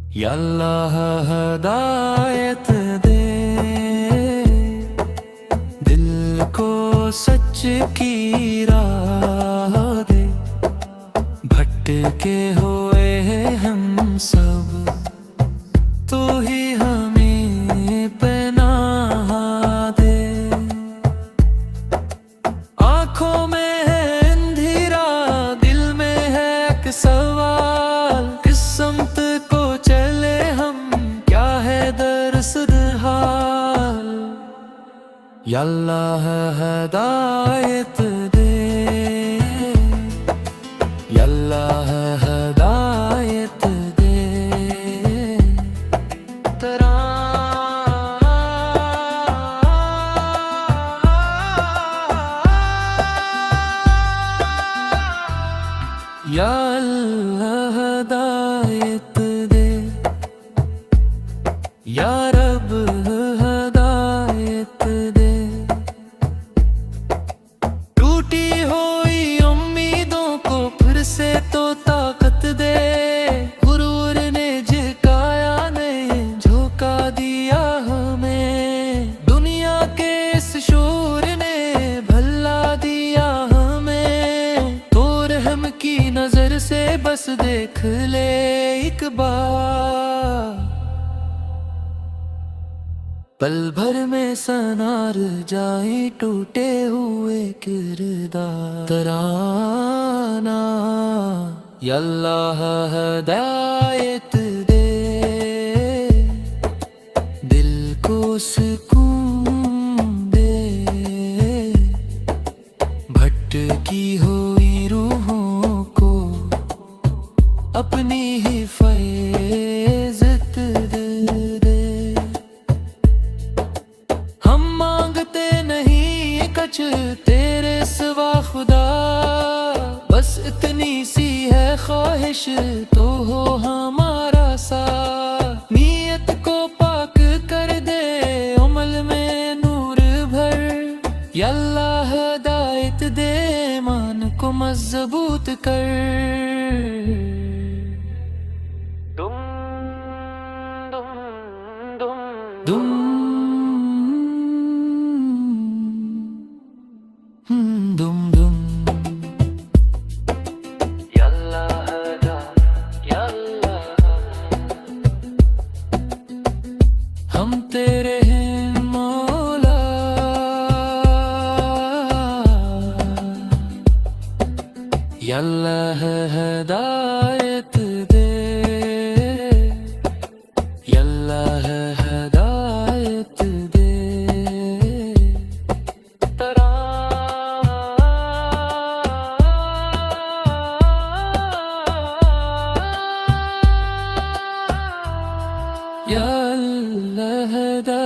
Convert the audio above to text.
या अल्लाह हदायत दे, दिल को सच की राह दे। भटके हुए हैं हम सब, तू ही हमें पनाह दे। आँखों में है अंधेरा, दिल में है एक सवाल, किस समत को चले हम, क्या है दरअसल हाल। या अल्लाह हदायत दे, या अल्लाह हदायत दे। तरा या अल्लाह हदायत दे, या रब हदायत दे। टूटी हुई उम्मीदों को फिर से तो ताकत दे। गुरूर ने झुकाया ने झोंका दिया हमें, दुनिया के इस शोर ने भला दिया हमें। तो रहम की नजर से बस देख ले एक बार, पल भर में सनार जाए टूटे हुए किरदार। तराना या अल्लाह हदायत दे, दिल को सुकून दे। भटकी हुई रूहों को अपनी ही फैज़त दे। हम मांगते नहीं कुछ तेरे सिवा खुदा, बस इतनी सी है ख्वाहिश तो हो हमारा साथ। नीयत को पाक कर दे, अमल में नूर भर। या अल्लाह हदायत दे, ईमान को मजबूत कर। दुम दुम दुम दुम दुम दुम। या अल्लाह या अल्लाह, हम तेरे हैं मौला। या अल्लाह हदायत दे, या अल्लाह हदायत दे। तरा या अल्लाह हदायत